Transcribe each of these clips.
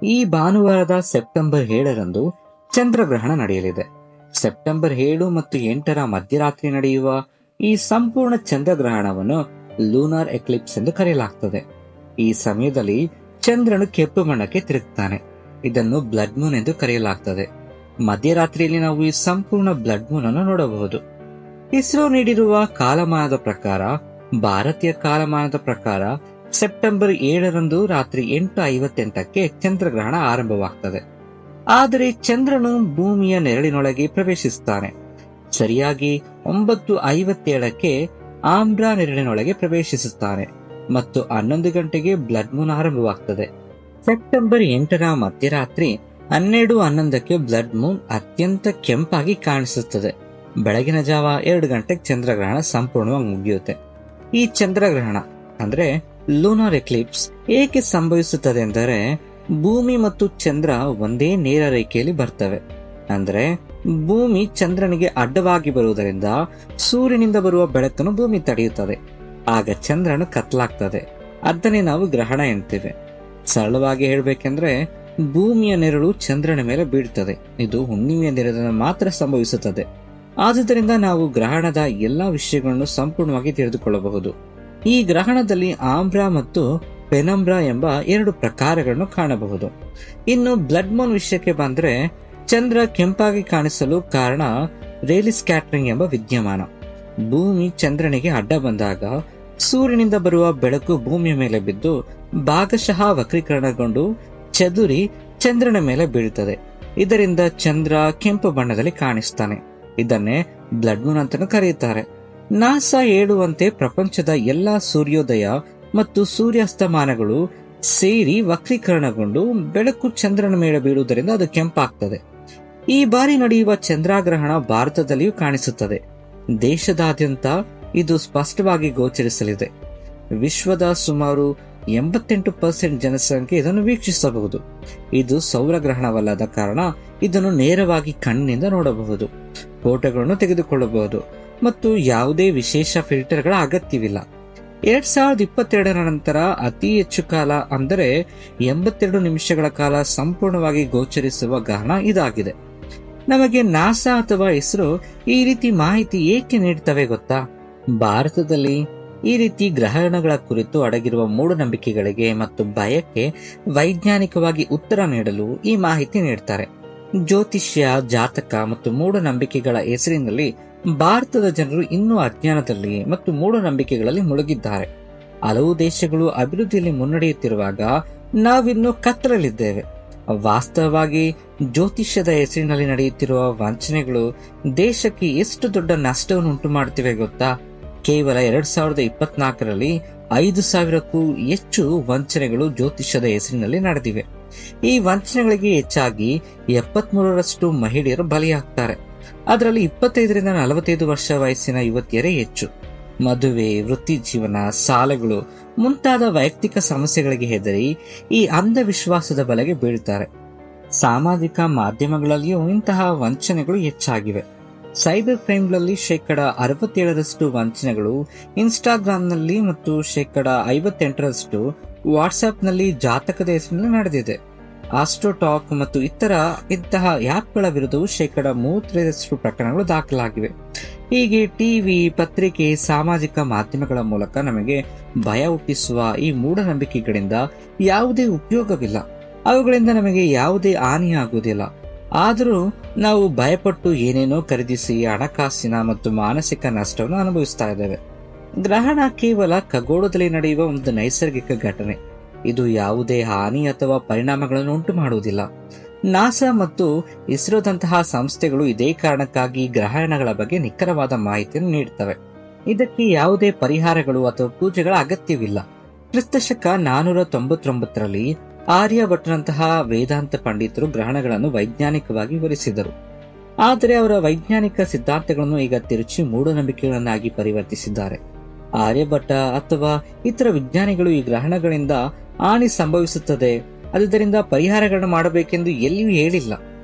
ಈ ಭಾನುವಾರದ ಸೆಪ್ಟೆಂಬರ್ 7ರಂದು ಚಂದ್ರಗ್ರಹಣ ನಡೆಯಲಿದೆ. ಸೆಪ್ಟೆಂಬರ್ 7 ಮತ್ತು 8ರ ಮಧ್ಯರಾತ್ರಿ ನಡೆಯುವ ಈ ಸಂಪೂರ್ಣ ಚಂದ್ರಗ್ರಹಣವನ್ನು ಲೂನಾರ್ ಎಕ್ಲಿಪ್ಸ್ ಎಂದು ಕರೆಯಲಾಗುತ್ತದೆ. ಈ ಸಮಯದಲ್ಲಿ ಚಂದ್ರನು ಕೆಂಪು ಬಣ್ಣಕ್ಕೆ ತಿರುಗುತ್ತಾನೆ. ಇದನ್ನು ಬ್ಲಡ್ ಮೂನ್ ಎಂದು ಕರೆಯಲಾಗುತ್ತದೆ. ಮಧ್ಯರಾತ್ರಿಯಲ್ಲಿ ನಾವು ಈ ಸಂಪೂರ್ಣ ಬ್ಲಡ್ ಮೂನ್ ಅನ್ನು ನೋಡಬಹುದು. ಇಸ್ರೋ ನೀಡಿರುವ ಕಾಲಮಾನದ ಪ್ರಕಾರ, ಭಾರತೀಯ ಕಾಲಮಾನದ ಪ್ರಕಾರ ಸೆಪ್ಟೆಂಬರ್ 7ರಂದು ರಾತ್ರಿ 8:58ಕ್ಕೆ ಚಂದ್ರಗ್ರಹಣ ಆರಂಭವಾಗುತ್ತದೆ. ಆದರೆ ಚಂದ್ರನು ಭೂಮಿಯ ನೆರಳಿನೊಳಗೆ ಪ್ರವೇಶಿಸುತ್ತಾನೆ. ಸರಿಯಾಗಿ 9:57ಕ್ಕೆ ಆಮ್ರಾ ನೆರಳಿನೊಳಗೆ ಪ್ರವೇಶಿಸುತ್ತಾನೆ ಮತ್ತು 11 ಗಂಟೆಗೆ ಬ್ಲಡ್ ಮೂನ್ ಆರಂಭವಾಗುತ್ತದೆ. ಸೆಪ್ಟೆಂಬರ್ 8ರ ಮಧ್ಯರಾತ್ರಿ 12:11ಕ್ಕೆ ಬ್ಲಡ್ ಮೂನ್ ಅತ್ಯಂತ ಕೆಂಪಾಗಿ ಕಾಣಿಸುತ್ತದೆ. ಬೆಳಗಿನ ಜಾವ 2 ಗಂಟೆಗೆ ಚಂದ್ರಗ್ರಹಣ ಸಂಪೂರ್ಣವಾಗಿ ಮುಗಿಯುತ್ತೆ. ಈ ಚಂದ್ರಗ್ರಹಣ ಅಂದ್ರೆ ಲೂನಾರ್ ಎಕ್ಲಿಪ್ಸ್ ಏಕೆ ಸಂಭವಿಸುತ್ತದೆ ಎಂದರೆ, ಭೂಮಿ ಮತ್ತು ಚಂದ್ರ ಒಂದೇ ನೇರ ರೇಖೆಯಲ್ಲಿ ಬರ್ತವೆ. ಅಂದ್ರೆ ಭೂಮಿ ಚಂದ್ರನಿಗೆ ಅಡ್ಡವಾಗಿ ಬರುವುದರಿಂದ ಸೂರ್ಯನಿಂದ ಬರುವ ಬೆಳಕನ್ನು ಭೂಮಿ ತಡೆಯುತ್ತದೆ. ಆಗ ಚಂದ್ರನು ಕತ್ಲಾಗ್ತದೆ. ಅದನ್ನೇ ನಾವು ಗ್ರಹಣ ಎನ್ನುತ್ತೇವೆ. ಸರಳವಾಗಿ ಹೇಳ್ಬೇಕೆಂದ್ರೆ, ಭೂಮಿಯ ನೆರಳು ಚಂದ್ರನ ಮೇಲೆ ಬೀಳ್ತದೆ. ಇದು ಹುಣ್ಣಿಮೆಯ ದಿನದಿಂದ ಮಾತ್ರ ಸಂಭವಿಸುತ್ತದೆ. ಆದುದರಿಂದ ನಾವು ಗ್ರಹಣದ ಎಲ್ಲಾ ವಿಷಯಗಳನ್ನು ಸಂಪೂರ್ಣವಾಗಿ ತಿಳಿದುಕೊಳ್ಳಬಹುದು. ಈ ಗ್ರಹಣದಲ್ಲಿ ಆಮ್ರಾ ಮತ್ತು ಪೆನಂಬ್ರಾ ಎಂಬ 2 ಪ್ರಕಾರಗಳನ್ನು ಕಾಣಬಹುದು. ಇನ್ನು ಬ್ಲಡ್ ಮೂನ್ ವಿಷಯಕ್ಕೆ ಬಂದ್ರೆ, ಚಂದ್ರ ಕೆಂಪಾಗಿ ಕಾಣಿಸಲು ಕಾರಣ ರೇಲಿ ಸ್ಕ್ಯಾಟರಿಂಗ್ ಎಂಬ ವಿದ್ಯಮಾನ. ಭೂಮಿ ಚಂದ್ರನಿಗೆ ಅಡ್ಡ ಬಂದಾಗ ಸೂರ್ಯನಿಂದ ಬರುವ ಬೆಳಕು ಭೂಮಿಯ ಮೇಲೆ ಬಿದ್ದು ಭಾಗಶಃ ವಕ್ರೀಕರಣಗೊಂಡು ಚದುರಿ ಚಂದ್ರನ ಮೇಲೆ ಬೀಳುತ್ತದೆ. ಇದರಿಂದ ಚಂದ್ರ ಕೆಂಪು ಬಣ್ಣದಲ್ಲಿ ಕಾಣಿಸ್ತಾನೆ. ಇದನ್ನೇ ಬ್ಲಡ್ ಮೂನ್ ಅಂತಾನೂ ಕರೆಯುತ್ತಾರೆ. ನಾಸಾ ಹೇಳುವಂತೆ ಪ್ರಪಂಚದ ಎಲ್ಲಾ ಸೂರ್ಯೋದಯ ಮತ್ತು ಸೂರ್ಯಾಸ್ತಮಾನಗಳು ಸೇರಿ ವಕ್ರೀಕರಣಗೊಂಡು ಬೆಳಕು ಚಂದ್ರನ ಮೇಲೆ ಬೀಳುವುದರಿಂದ ಅದು ಕೆಂಪಾಗ್ತದೆ. ಈ ಬಾರಿ ನಡೆಯುವ ಚಂದ್ರಗ್ರಹಣ ಭಾರತದಲ್ಲಿಯೂ ಕಾಣಿಸುತ್ತದೆ. ದೇಶದಾದ್ಯಂತ ಇದು ಸ್ಪಷ್ಟವಾಗಿ ಗೋಚರಿಸಲಿದೆ. ವಿಶ್ವದ ಸುಮಾರು 88% ಜನಸಂಖ್ಯೆ ಇದನ್ನು ವೀಕ್ಷಿಸಬಹುದು. ಇದು ಸೌರಗ್ರಹಣವಲ್ಲದ ಕಾರಣ ಇದನ್ನು ನೇರವಾಗಿ ಕಣ್ಣಿನಿಂದ ನೋಡಬಹುದು, ಫೋಟೋಗಳನ್ನು ತೆಗೆದುಕೊಳ್ಳಬಹುದು ಮತ್ತು ಯಾವುದೇ ವಿಶೇಷ ಫಿಲ್ಟರ್ಗಳ ಅಗತ್ಯವಿಲ್ಲ. 2022ರ ನಂತರ ಅತಿ ಹೆಚ್ಚು ಕಾಲ ಅಂದರೆ 82 ನಿಮಿಷಗಳ ಕಾಲ ಸಂಪೂರ್ಣವಾಗಿ ಗೋಚರಿಸುವ ಗ್ರಹಣ ಇದಾಗಿದೆ. ನಮಗೆ ನಾಸಾ ಅಥವಾ ಇಸ್ರೋ ಈ ರೀತಿ ಮಾಹಿತಿ ಏಕೆ ನೀಡುತ್ತವೆ ಗೊತ್ತಾ? ಭಾರತದಲ್ಲಿ ಈ ರೀತಿ ಗ್ರಹಣಗಳ ಕುರಿತು ಅಡಗಿರುವ ಮೂಢನಂಬಿಕೆಗಳಿಗೆ ಮತ್ತು ಭಯಕ್ಕೆ ವೈಜ್ಞಾನಿಕವಾಗಿ ಉತ್ತರ ನೀಡಲು ಈ ಮಾಹಿತಿ ನೀಡುತ್ತಾರೆ. ಜ್ಯೋತಿಷ್ಯ, ಜಾತಕ ಮತ್ತು ಮೂಢನಂಬಿಕೆಗಳ ಹೆಸರಿನಲ್ಲಿ ಭಾರತದ ಜನರು ಇನ್ನೂ ಅಜ್ಞಾನದಲ್ಲಿ ಮತ್ತು ಮೂಢನಂಬಿಕೆಗಳಲ್ಲಿ ಮುಳುಗಿದ್ದಾರೆ. ಹಲವು ದೇಶಗಳು ಅಭಿವೃದ್ಧಿಯಲ್ಲಿ ಮುನ್ನಡೆಯುತ್ತಿರುವಾಗ ನಾವಿನ್ನೂ ಕತ್ತಲಲ್ಲಿದ್ದೇವೆ. ವಾಸ್ತವವಾಗಿ ಜ್ಯೋತಿಷ್ಯದ ಹೆಸರಿನಲ್ಲಿ ನಡೆಯುತ್ತಿರುವ ವಂಚನೆಗಳು ದೇಶಕ್ಕೆ ಎಷ್ಟು ದೊಡ್ಡ ನಷ್ಟವನ್ನು ಉಂಟು ಮಾಡುತ್ತಿವೆ ಗೊತ್ತಾ? ಕೇವಲ 2024ರಲ್ಲಿ 5,000ಕ್ಕೂ ಹೆಚ್ಚು ವಂಚನೆಗಳು ಜ್ಯೋತಿಷ್ಯದ ಹೆಸರಿನಲ್ಲಿ ನಡೆದಿವೆ. ಈ ವಂಚನೆಗಳಿಗೆ ಹೆಚ್ಚಾಗಿ 73ರಷ್ಟು ಮಹಿಳೆಯರು ಬಲಿಯಾಗ್ತಾರೆ. ಅದರಲ್ಲಿ 25ರಿಂದ 45 ವರ್ಷ ವಯಸ್ಸಿನ ಯುವತಿಯರೇ ಹೆಚ್ಚು. ಮದುವೆ, ವೃತ್ತಿ ಜೀವನ, ಸಾಲಗಳು ಮುಂತಾದ ವೈಯಕ್ತಿಕ ಸಮಸ್ಯೆಗಳಿಗೆ ಹೆದರಿ ಈ ಅಂಧವಿಶ್ವಾಸದ ಬಲೆಗೆ ಬೀಳುತ್ತಾರೆ. ಸಾಮಾಜಿಕ ಮಾಧ್ಯಮಗಳಲ್ಲಿಯೂ ಇಂತಹ ವಂಚನೆಗಳು ಹೆಚ್ಚಾಗಿವೆ. ಸೈಬರ್ ಕ್ರೈಮ್ಗಳಲ್ಲಿ 67% ವಂಚನೆಗಳು ಇನ್ಸ್ಟಾಗ್ರಾಂನಲ್ಲಿ ಮತ್ತು 58% ವಾಟ್ಸ್ಆಪ್ನಲ್ಲಿ ಜಾತಕದ ಹೆಸರಿನಲ್ಲಿ ನಡೆದಿದೆ. ಆಸ್ಟ್ರೋಟಾಕ್ ಮತ್ತು ಇಂತಹ ಆ್ಯಪ್ಗಳ ವಿರುದ್ಧವೂ 35% ಪ್ರಕರಣಗಳು ದಾಖಲಾಗಿವೆ. ಹೀಗೆ ಟಿವಿ, ಪತ್ರಿಕೆ, ಸಾಮಾಜಿಕ ಮಾಧ್ಯಮಗಳ ಮೂಲಕ ನಮಗೆ ಭಯ ಹುಟ್ಟಿಸುವ ಈ ಮೂಢನಂಬಿಕೆಗಳಿಂದ ಯಾವುದೇ ಉಪಯೋಗವಿಲ್ಲ. ಅವುಗಳಿಂದ ನಮಗೆ ಯಾವುದೇ ಹಾನಿಯಾಗುವುದಿಲ್ಲ. ಆದರೂ ನಾವು ಭಯಪಟ್ಟು ಏನೇನೋ ಖರೀದಿಸಿ ಹಣಕಾಸಿನ ಮತ್ತು ಮಾನಸಿಕ ನಷ್ಟವನ್ನು ಅನುಭವಿಸ್ತಾ ಇದ್ದೇವೆ. ಗ್ರಹಣ ಕೇವಲ ಖಗೋಳದಲ್ಲಿ ನಡೆಯುವ ಒಂದು ನೈಸರ್ಗಿಕ ಘಟನೆ. ಇದು ಯಾವುದೇ ಹಾನಿ ಅಥವಾ ಪರಿಣಾಮಗಳನ್ನು ಉಂಟು ಮಾಡುವುದಿಲ್ಲ. ನಾಸಾ ಮತ್ತು ಇಸ್ರೋದಂತಹ ಸಂಸ್ಥೆಗಳು ಇದೇ ಕಾರಣಕ್ಕಾಗಿ ಗ್ರಹಣಗಳ ಬಗ್ಗೆ ನಿಖರವಾದ ಮಾಹಿತಿಯನ್ನು ನೀಡುತ್ತವೆ. ಇದಕ್ಕೆ ಯಾವುದೇ ಪರಿಹಾರಗಳು ಅಥವಾ ಪೂಜೆಗಳ ಅಗತ್ಯವಿಲ್ಲ. ಕ್ರಿಸ್ತಶಕ 499ರಲ್ಲಿ ಆರ್ಯಭಟ್ಟನಂತಹ ವೇದಾಂತ ಪಂಡಿತರು ಗ್ರಹಣಗಳನ್ನು ವೈಜ್ಞಾನಿಕವಾಗಿ ವಿವರಿಸಿದರು. ಆದರೆ ಅವರ ವೈಜ್ಞಾನಿಕ ಸಿದ್ಧಾಂತಗಳನ್ನು ಈಗ ತಿರುಚಿ ಮೂಢನಂಬಿಕೆಗಳನ್ನಾಗಿ ಪರಿವರ್ತಿಸಿದ್ದಾರೆ. ಆರ್ಯಭಟ್ಟ ಅಥವಾ ಇತರ ವಿಜ್ಞಾನಿಗಳು ಈ ಗ್ರಹಣಗಳಿಂದ ಹಾನಿ ಸಂಭವಿಸುತ್ತದೆ, ಅದರಿಂದ ಪರಿಹಾರಗಳನ್ನು ಮಾಡಬೇಕೆಂದು ಎಲ್ಲಿಯೂ ಹೇಳಿಲ್ಲ.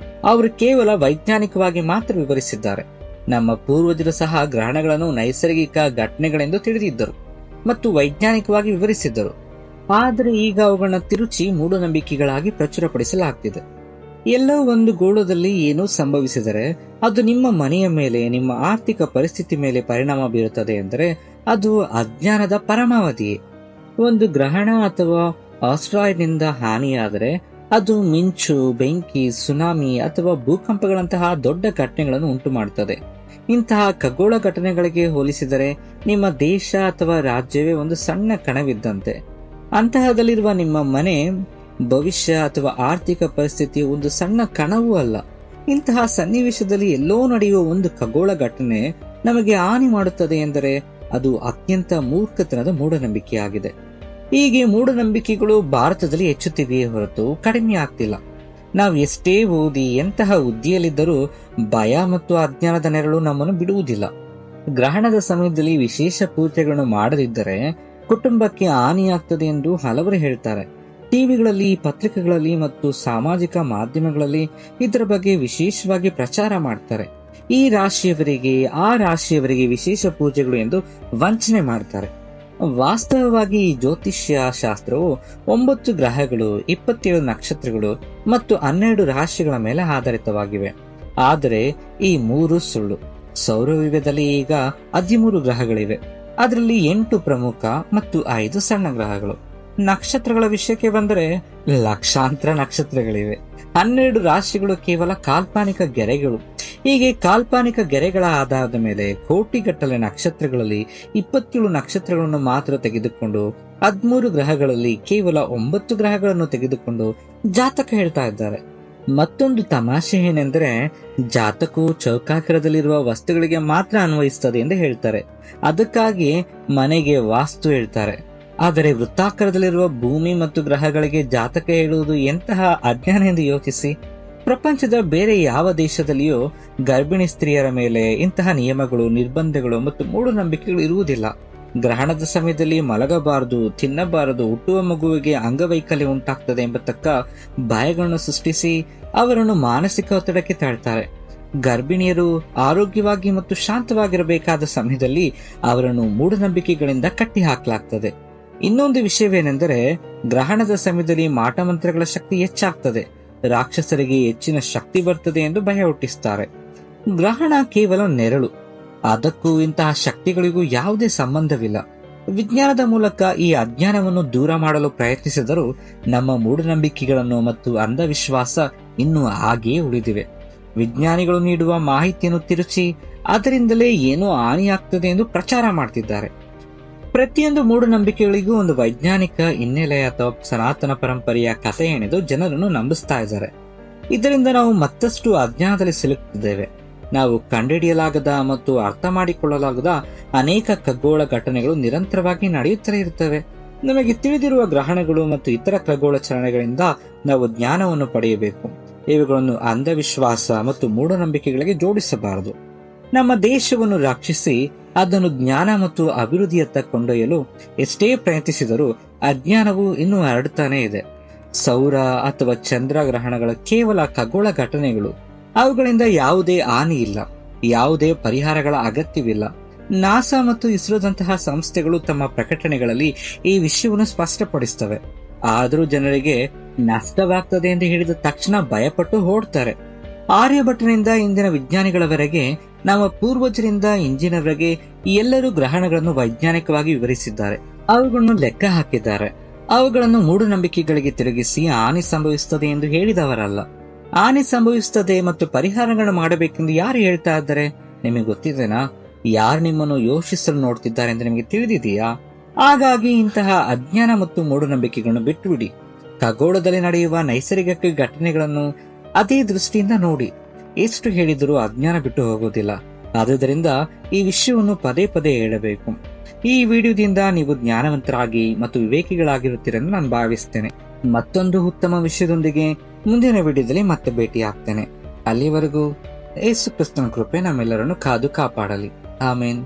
ಅವರು ಕೇವಲ ವೈಜ್ಞಾನಿಕವಾಗಿ ಮಾತ್ರ ವಿವರಿಸಿದ್ದಾರೆ. ನಮ್ಮ ಪೂರ್ವಜರು ಸಹ ಗ್ರಹಣಗಳನ್ನು ನೈಸರ್ಗಿಕ ಘಟನೆಗಳೆಂದು ತಿಳಿದಿದ್ದರು ಮತ್ತು ವೈಜ್ಞಾನಿಕವಾಗಿ ವಿವರಿಸಿದ್ದರು. ಆದರೆ ಈಗ ಅವುಗಳನ್ನ ತಿರುಚಿ ಮೂಢನಂಬಿಕೆಗಳಾಗಿ ಪ್ರಚುರಪಡಿಸಲಾಗ್ತಿದೆ. ಎಲ್ಲೋ ಒಂದು ಗೋಳದಲ್ಲಿ ಏನೋ ಸಂಭವಿಸಿದರೆ ಅದು ನಿಮ್ಮ ಮನೆಯ ಮೇಲೆ, ನಿಮ್ಮ ಆರ್ಥಿಕ ಪರಿಸ್ಥಿತಿ ಮೇಲೆ ಪರಿಣಾಮ ಬೀರುತ್ತದೆ ಎಂದರೆ ಅದು ಅಜ್ಞಾನದ ಪರಮಾವಧಿಯೇ. ಒಂದು ಗ್ರಹಣ ಅಥವಾ ಆಸ್ಟ್ರಾಯ್ಡ್ನಿಂದ ಹಾನಿಯಾದರೆ ಅದು ಮಿಂಚು, ಬೆಂಕಿ, ಸುನಾಮಿ ಅಥವಾ ಭೂಕಂಪಗಳಂತಹ ದೊಡ್ಡ ಘಟನೆಗಳನ್ನು ಉಂಟು ಮಾಡುತ್ತದೆ. ಇಂತಹ ಖಗೋಳ ಘಟನೆಗಳಿಗೆ ಹೋಲಿಸಿದರೆ ನಿಮ್ಮ ದೇಶ ಅಥವಾ ರಾಜ್ಯವೇ ಒಂದು ಸಣ್ಣ ಕಣವಿದ್ದಂತೆ. ಅಂತಹದಲ್ಲಿರುವ ನಿಮ್ಮ ಮನೆ, ಭವಿಷ್ಯ ಅಥವಾ ಆರ್ಥಿಕ ಪರಿಸ್ಥಿತಿ ಒಂದು ಸಣ್ಣ ಕಣವೂ ಅಲ್ಲ. ಇಂತಹ ಸನ್ನಿವೇಶದಲ್ಲಿ ಎಲ್ಲೋ ನಡೆಯುವ ಒಂದು ಖಗೋಳ ಘಟನೆ ನಮಗೆ ಹಾನಿ ಮಾಡುತ್ತದೆ ಎಂದರೆ ಅದು ಅತ್ಯಂತ ಮೂರ್ಖತನದ ಮೂಢನಂಬಿಕೆಯಾಗಿದೆ. ಹೀಗೆ ಮೂಢನಂಬಿಕೆಗಳು ಭಾರತದಲ್ಲಿ ಹೆಚ್ಚುತ್ತಿವೆಯೇ ಹೊರತು ಕಡಿಮೆ ಆಗ್ತಿಲ್ಲ. ನಾವು ಎಷ್ಟೇ ಓದಿ ಎಂತಹ ಹುದ್ದೆಯಲ್ಲಿದ್ದರೂ ಭಯ ಮತ್ತು ಅಜ್ಞಾನದ ನೆರಳು ನಮ್ಮನ್ನು ಬಿಡುವುದಿಲ್ಲ. ಗ್ರಹಣದ ಸಮಯದಲ್ಲಿ ವಿಶೇಷ ಪೂಜೆಗಳನ್ನು ಮಾಡದಿದ್ದರೆ ಕುಟುಂಬಕ್ಕೆ ಹಾನಿಯಾಗ್ತದೆ ಎಂದು ಹಲವರು ಹೇಳ್ತಾರೆ. ಟಿವಿಗಳಲ್ಲಿ, ಪತ್ರಿಕೆಗಳಲ್ಲಿ ಮತ್ತು ಸಾಮಾಜಿಕ ಮಾಧ್ಯಮಗಳಲ್ಲಿ ಇದರ ಬಗ್ಗೆ ವಿಶೇಷವಾಗಿ ಪ್ರಚಾರ ಮಾಡ್ತಾರೆ. ಈ ರಾಶಿಯವರಿಗೆ, ಆ ರಾಶಿಯವರಿಗೆ ವಿಶೇಷ ಪೂಜೆಗಳು ಎಂದು ವಂಚನೆ ಮಾಡ್ತಾರೆ. ವಾಸ್ತವವಾಗಿ ಈ ಜ್ಯೋತಿಷ್ಯ ಶಾಸ್ತ್ರವು 9 ಗ್ರಹಗಳು, 27 ನಕ್ಷತ್ರಗಳು ಮತ್ತು 12 ರಾಶಿಗಳ ಮೇಲೆ ಆಧಾರಿತವಾಗಿವೆ. ಆದರೆ ಈ 3 ಸುಳ್ಳು. ಸೌರವ್ಯೂಹದಲ್ಲಿ ಈಗ 13 ಗ್ರಹಗಳಿವೆ. ಅದರಲ್ಲಿ 8 ಪ್ರಮುಖ ಮತ್ತು 5 ಸಣ್ಣ ಗ್ರಹಗಳು. ನಕ್ಷತ್ರಗಳ ವಿಷಯಕ್ಕೆ ಬಂದರೆ ಲಕ್ಷಾಂತರ ನಕ್ಷತ್ರಗಳಿವೆ. 12 ರಾಶಿಗಳು ಕೇವಲ ಕಾಲ್ಪನಿಕ ಗೆರೆಗಳು. ಹೀಗೆ ಕಾಲ್ಪನಿಕ ಗೆರೆಗಳ ಆಧಾರದ ಮೇಲೆ ಕೋಟಿಗಟ್ಟಲೆ ನಕ್ಷತ್ರಗಳಲ್ಲಿ 27 ನಕ್ಷತ್ರಗಳನ್ನು ಮಾತ್ರ ತೆಗೆದುಕೊಂಡು 13 ಗ್ರಹಗಳಲ್ಲಿ ಕೇವಲ 9 ಗ್ರಹಗಳನ್ನು ತೆಗೆದುಕೊಂಡು ಜಾತಕ ಹೇಳ್ತಾ ಇದ್ದಾರೆ. ಮತ್ತೊಂದು ತಮಾಷೆ ಏನೆಂದರೆ, ಜಾತಕವು ಚೌಕಾಕಾರದಲ್ಲಿರುವ ವಸ್ತುಗಳಿಗೆ ಮಾತ್ರ ಅನ್ವಯಿಸ್ತದೆ ಎಂದು ಹೇಳ್ತಾರೆ. ಅದಕ್ಕಾಗಿ ಮನೆಗೆ ವಾಸ್ತು ಹೇಳ್ತಾರೆ. ಆದರೆ ವೃತ್ತಾಕಾರದಲ್ಲಿರುವ ಭೂಮಿ ಮತ್ತು ಗ್ರಹಗಳಿಗೆ ಜಾತಕ ಹೇಳುವುದು ಎಂತಹ ಅಜ್ಞಾನ ಎಂದು ಯೋಚಿಸಿ. ಪ್ರಪಂಚದ ಬೇರೆ ಯಾವ ದೇಶದಲ್ಲಿಯೂ ಗರ್ಭಿಣಿ ಸ್ತ್ರೀಯರ ಮೇಲೆ ಇಂತಹ ನಿಯಮಗಳು, ನಿರ್ಬಂಧಗಳು ಮತ್ತು ಮೂಢನಂಬಿಕೆಗಳು ಇರುವುದಿಲ್ಲ. ಗ್ರಹಣದ ಸಮಯದಲ್ಲಿ ಮಲಗಬಾರದು, ತಿನ್ನಬಾರದು, ಹುಟ್ಟುವ ಮಗುವಿಗೆ ಅಂಗವೈಕಲ್ಯ ಉಂಟಾಗ್ತದೆ ಎಂಬತಕ್ಕ ಭಯಗಳನ್ನು ಸೃಷ್ಟಿಸಿ ಅವರನ್ನು ಮಾನಸಿಕ ಒತ್ತಡಕ್ಕೆ ತಾಳ್ತಾರೆ. ಗರ್ಭಿಣಿಯರು ಆರೋಗ್ಯವಾಗಿ ಮತ್ತು ಶಾಂತವಾಗಿರಬೇಕಾದ ಸಮಯದಲ್ಲಿ ಅವರನ್ನು ಮೂಢನಂಬಿಕೆಗಳಿಂದ ಕಟ್ಟಿ ಹಾಕಲಾಗ್ತದೆ. ಇನ್ನೊಂದು ವಿಷಯವೇನೆಂದರೆ, ಗ್ರಹಣದ ಸಮಯದಲ್ಲಿ ಮಾಟಮಂತ್ರಗಳ ಶಕ್ತಿ ಹೆಚ್ಚಾಗ್ತದೆ, ರಾಕ್ಷಸರಿಗೆ ಹೆಚ್ಚಿನ ಶಕ್ತಿ ಬರ್ತದೆ ಎಂದು ಭಯ ಹುಟ್ಟಿಸ್ತಾರೆ. ಗ್ರಹಣ ಕೇವಲ ನೆರಳು. ಅದಕ್ಕೂ ಇಂತಹ ಶಕ್ತಿಗಳಿಗೂ ಯಾವುದೇ ಸಂಬಂಧವಿಲ್ಲ. ವಿಜ್ಞಾನದ ಮೂಲಕ ಈ ಅಜ್ಞಾನವನ್ನು ದೂರ ಮಾಡಲು ಪ್ರಯತ್ನಿಸಿದರೂ ನಮ್ಮ ಮೂಢನಂಬಿಕೆಗಳನ್ನು ಮತ್ತು ಅಂಧವಿಶ್ವಾಸ ಇನ್ನೂ ಹಾಗೆಯೇ ಉಳಿದಿವೆ. ವಿಜ್ಞಾನಿಗಳು ನೀಡುವ ಮಾಹಿತಿಯನ್ನು ತಿರುಚಿ ಅದರಿಂದಲೇ ಏನೋ ಹಾನಿಯಾಗ್ತದೆ ಎಂದು ಪ್ರಚಾರ ಮಾಡ್ತಿದ್ದಾರೆ. ಪ್ರತಿಯೊಂದು ಮೂಢನಂಬಿಕೆಗಳಿಗೂ ಒಂದು ವೈಜ್ಞಾನಿಕ ಹಿನ್ನೆಲೆ ಅಥವಾ ಸನಾತನ ಪರಂಪರೆಯ ಕಥೆ ಎಣೆದು ಜನರನ್ನು ನಂಬಿಸ್ತಾ ಇದ್ದಾರೆ. ಇದರಿಂದ ನಾವು ಮತ್ತಷ್ಟು ಅಜ್ಞಾನದಲ್ಲಿ ಸಿಲುಕುತ್ತಿದ್ದೇವೆ. ನಾವು ಕಂಡುಹಿಡಿಯಲಾಗದ ಮತ್ತು ಅರ್ಥ ಮಾಡಿಕೊಳ್ಳಲಾಗದ ಅನೇಕ ಖಗೋಳ ಘಟನೆಗಳು ನಿರಂತರವಾಗಿ ನಡೆಯುತ್ತಲೇ ಇರುತ್ತವೆ. ನಮಗೆ ತಿಳಿದಿರುವ ಗ್ರಹಣಗಳು ಮತ್ತು ಇತರ ಖಗೋಳ ಚಲನೆಗಳಿಂದ ನಾವು ಜ್ಞಾನವನ್ನು ಪಡೆಯಬೇಕು. ಇವುಗಳನ್ನು ಅಂಧವಿಶ್ವಾಸ ಮತ್ತು ಮೂಢನಂಬಿಕೆಗಳಿಗೆ ಜೋಡಿಸಬಾರದು. ನಮ್ಮ ದೇಶವನ್ನು ರಕ್ಷಿಸಿ ಅದನ್ನು ಜ್ಞಾನ ಮತ್ತು ಅಭಿವೃದ್ಧಿಯತ್ತ ಕೊಂಡೊಯ್ಯಲು ಎಷ್ಟೇ ಪ್ರಯತ್ನಿಸಿದರೂ ಅಜ್ಞಾನವು ಇನ್ನೂ ಹರಡುತ್ತಾನೇ ಇದೆ. ಸೌರ ಅಥವಾ ಚಂದ್ರಗ್ರಹಣಗಳ ಕೇವಲ ಖಗೋಳ ಘಟನೆಗಳು. ಅವುಗಳಿಂದ ಯಾವುದೇ ಹಾನಿ ಇಲ್ಲ, ಯಾವುದೇ ಪರಿಹಾರಗಳ ಅಗತ್ಯವಿಲ್ಲ. ನಾಸಾ ಮತ್ತು ಇಸ್ರೋದಂತಹ ಸಂಸ್ಥೆಗಳು ತಮ್ಮ ಪ್ರಕಟಣೆಗಳಲ್ಲಿ ಈ ವಿಷಯವನ್ನು ಸ್ಪಷ್ಟಪಡಿಸುತ್ತವೆ. ಆದರೂ ಜನರಿಗೆ ನಷ್ಟವಾಗ್ತದೆ ಎಂದು ಹೇಳಿದ ತಕ್ಷಣ ಭಯಪಟ್ಟು ಓಡ್ತಾರೆ. ಆರ್ಯಭಟನಿಂದ ಇಂದಿನ ವಿಜ್ಞಾನಿಗಳವರೆಗೆ, ನಮ್ಮ ಪೂರ್ವಜರಿಂದ ಇಂಜಿನವರೆಗೆ ಎಲ್ಲರೂ ಗ್ರಹಣಗಳನ್ನು ವೈಜ್ಞಾನಿಕವಾಗಿ ವಿವರಿಸಿದ್ದಾರೆ, ಅವುಗಳನ್ನು ಲೆಕ್ಕ ಹಾಕಿದ್ದಾರೆ. ಅವುಗಳನ್ನು ಮೂಢನಂಬಿಕೆಗಳಿಗೆ ತಿರುಗಿಸಿ ಹಾನಿ ಸಂಭವಿಸುತ್ತದೆ ಎಂದು ಹೇಳಿದವರಲ್ಲ. ಹಾನಿ ಸಂಭವಿಸುತ್ತದೆ ಮತ್ತು ಪರಿಹಾರಗಳನ್ನು ಮಾಡಬೇಕೆಂದು ಯಾರು ಹೇಳ್ತಾ ಇದ್ದಾರೆ ನಿಮಗೆ ಗೊತ್ತಿದೆನಾ? ಯಾರು ನಿಮ್ಮನ್ನು ಯೋಚಿಸಲು ನೋಡ್ತಿದ್ದಾರೆ ಎಂದು ನಿಮಗೆ ತಿಳಿದಿದೆಯಾ? ಹಾಗಾಗಿ ಇಂತಹ ಅಜ್ಞಾನ ಮತ್ತು ಮೂಢನಂಬಿಕೆಗಳನ್ನು ಬಿಟ್ಟು ಬಿಡಿ. ಖಗೋಳದಲ್ಲಿ ನಡೆಯುವ ನೈಸರ್ಗಿಕ ಘಟನೆಗಳನ್ನು ಅದೇ ದೃಷ್ಟಿಯಿಂದ ನೋಡಿ. ಎಷ್ಟು ಹೇಳಿದರೂ ಅಜ್ಞಾನ ಬಿಟ್ಟು ಹೋಗುವುದಿಲ್ಲ. ಆದುದರಿಂದ ಈ ವಿಷಯವನ್ನು ಪದೇ ಪದೇ ಹೇಳಬೇಕು. ಈ ವಿಡಿಯೋದಿಂದ ನೀವು ಜ್ಞಾನವಂತರಾಗಿ ಮತ್ತು ವಿವೇಕಿಗಳಾಗಿರುತ್ತೀರೆಂದು ನಾನು ಭಾವಿಸ್ತೇನೆ. ಮತ್ತೊಂದು ಉತ್ತಮ ವಿಷಯದೊಂದಿಗೆ ಮುಂದಿನ ವಿಡಿಯೋದಲ್ಲಿ ಮತ್ತೆ ಭೇಟಿ ಆಗ್ತೇನೆ. ಅಲ್ಲಿವರೆಗೂ ಯೇಸು ಕ್ರಿಸ್ತನ ಕೃಪೆ ನಮ್ಮೆಲ್ಲರನ್ನು ಕಾದು ಕಾಪಾಡಲಿ. ಆಮೇನ್.